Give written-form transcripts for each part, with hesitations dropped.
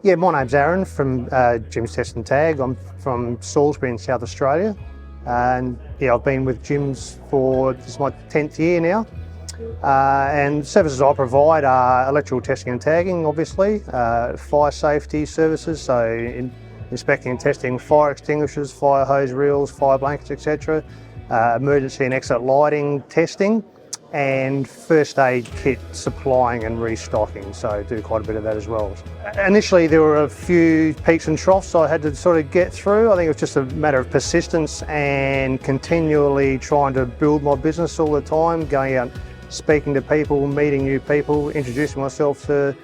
Yeah, my name's Aaron from Jim's Test and Tag. I'm from Salisbury in South Australia, and yeah, I've been with Jim's for this is my 10th year now. And services I provide are electrical testing and tagging, obviously, fire safety services, so inspecting and testing fire extinguishers, fire hose reels, fire blankets, etc. Emergency and exit lighting testing, and first aid kit supplying and restocking, so do quite a bit of that as well. Initially there were a few peaks and troughs I had to sort of get through. I think it was just a matter of persistence and continually trying to build my business all the time, going out, speaking to people, meeting new people, introducing myself to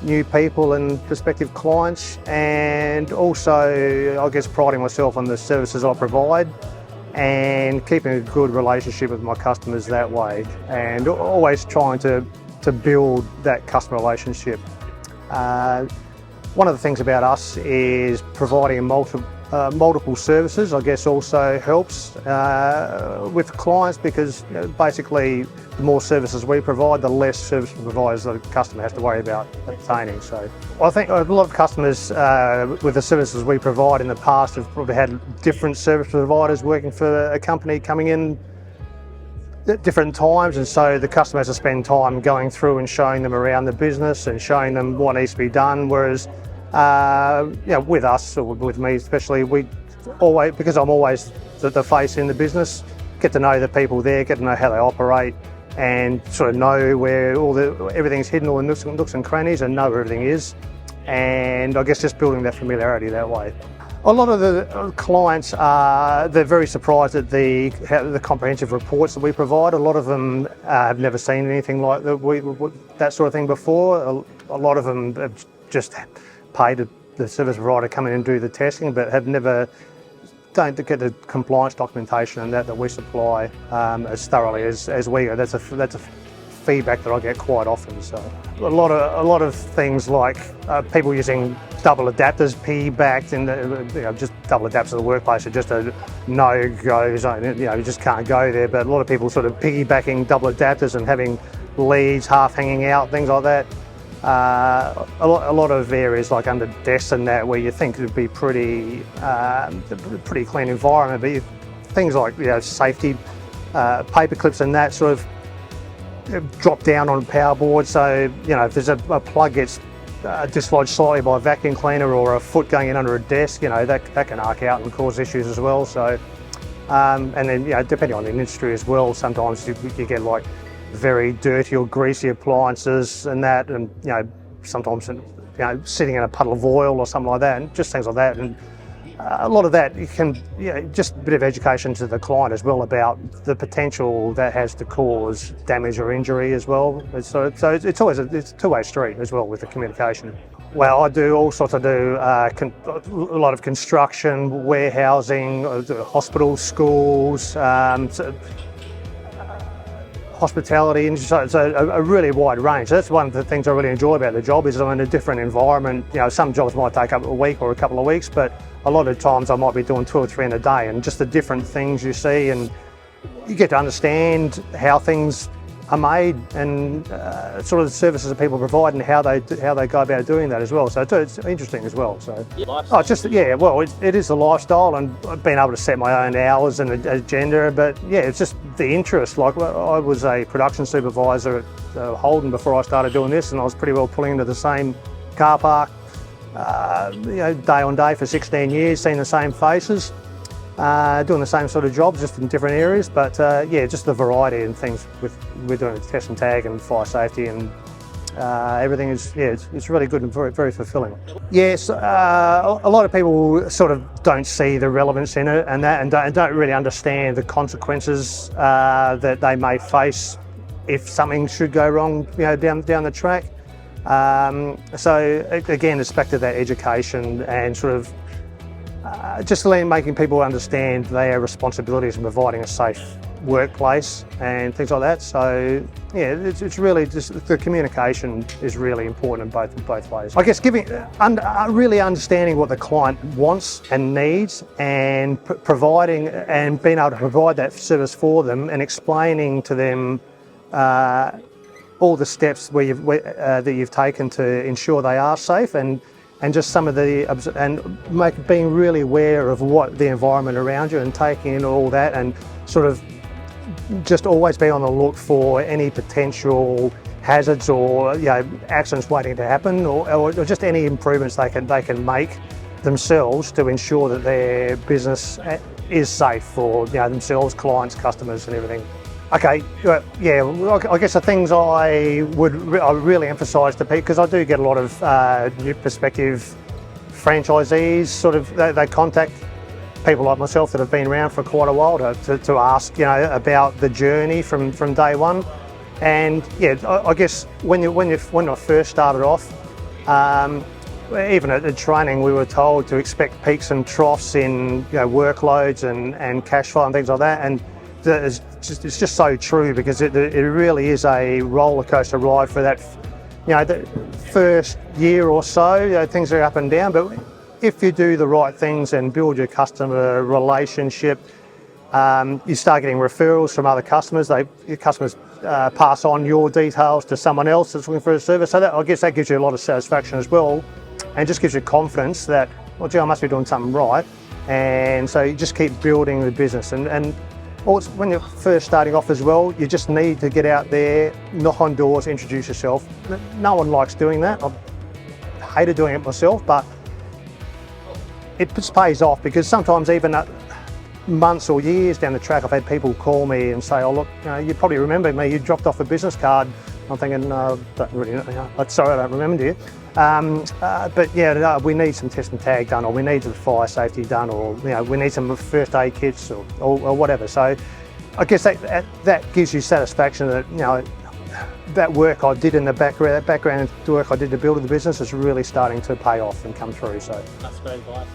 new people and prospective clients, and also I guess priding myself on the services I provide and keeping a good relationship with my customers that way, and always trying to build that customer relationship. One of the things about us is providing multiple services, I guess also helps with clients, because basically the more services we provide, the less service providers the customer has to worry about obtaining. So I think a lot of customers with the services we provide in the past have probably had different service providers working for a company coming in at different times, and so the customer has to spend time going through and showing them around the business and showing them what needs to be done, whereas with us, or with me especially, we always, because I'm always the face in the business, get to know the people there, get to know how they operate, and sort of know where everything's hidden, all the nooks and crannies, and know where everything is. And I guess just building that familiarity that way. A lot of the clients they're very surprised at the comprehensive reports that we provide. A lot of them have never seen anything like that sort of thing before. A lot of them have just paid the service provider come in and do the testing, but don't get the compliance documentation and that we supply as thoroughly as we do. That's a feedback that I get quite often. So a lot of things like people using double adapters, piggybacked, and just double adapters in the workplace are just a no-go zone. You just can't go there. But a lot of people sort of piggybacking double adapters and having leads half hanging out, things like that. A lot of areas like under desks and that, where you think it would be pretty clean environment, but things like safety paper clips and that sort of drop down on a power board. So if there's a plug gets dislodged slightly by a vacuum cleaner or a foot going in under a desk, that can arc out and cause issues as well. So and then depending on the industry as well, sometimes you get like very dirty or greasy appliances and that, and sometimes sitting in a puddle of oil or something like that, and just things like that. And a lot of that you can just a bit of education to the client as well about the potential that has to cause damage or injury as well. So it's always a two-way street as well with the communication. Well, I do all sorts. I do a lot of construction, warehousing, hospitals, schools, hospitality, and so a really wide range. So that's one of the things I really enjoy about the job, is I'm in a different environment. Some jobs might take up a week or a couple of weeks, but a lot of times I might be doing 2 or 3 in a day, and just the different things you see, and you get to understand how things are made and sort of the services that people provide and how they go about doing that as well. So it's interesting as well. So it is a lifestyle, and being able to set my own hours and agenda. But it's just the interest. Like, I was a production supervisor at Holden before I started doing this, and I was pretty well pulling into the same car park, day on day for 16 years, seeing the same faces. Doing the same sort of jobs, just in different areas, but just the variety and things we're doing with test and tag and fire safety, and everything is it's really good and very, very fulfilling. Yes, a lot of people sort of don't see the relevance in it and don't really understand the consequences that they may face if something should go wrong down the track. So again, it's back to that education and sort of just making people understand their responsibilities in providing a safe workplace and things like that. So it's really just the communication is really important in both ways. I guess really understanding what the client wants and needs, and providing and being able to provide that service for them, and explaining to them all the steps that you've taken to ensure they are safe, and and just some of the, being really aware of what the environment around you and taking in all that, and sort of just always be on the look for any potential hazards or accidents waiting to happen, or just any improvements they can make themselves to ensure that their business is safe for themselves, clients, customers, and everything. Okay, I guess the things I really emphasise to people, because I do get a lot of new prospective franchisees, sort of they contact people like myself that have been around for quite a while to ask about the journey from day one. And I guess when I first started off, even at the training, we were told to expect peaks and troughs in workloads and cash flow and things like that. And it's just so true, because it really is a roller coaster ride for that. The first year or so, things are up and down. But if you do the right things and build your customer relationship, you start getting referrals from other customers. Your customers pass on your details to someone else that's looking for a service. So I guess that gives you a lot of satisfaction as well, and just gives you confidence that, well, gee, I must be doing something right. And so you just keep building the business. And also, when you're first starting off as well, you just need to get out there, knock on doors, introduce yourself. No one likes doing that. I've hated doing it myself, but it just pays off, because sometimes even months or years down the track, I've had people call me and say, oh look, you probably remember me, you dropped off a business card. I'm thinking, no, don't really, sorry, I don't remember you. But we need some test and tag done, or we need some fire safety done, or we need some first aid kits, or whatever. So I guess that gives you satisfaction that that work I did in the background, work I did to build the business, is really starting to pay off and come through. So that's great advice.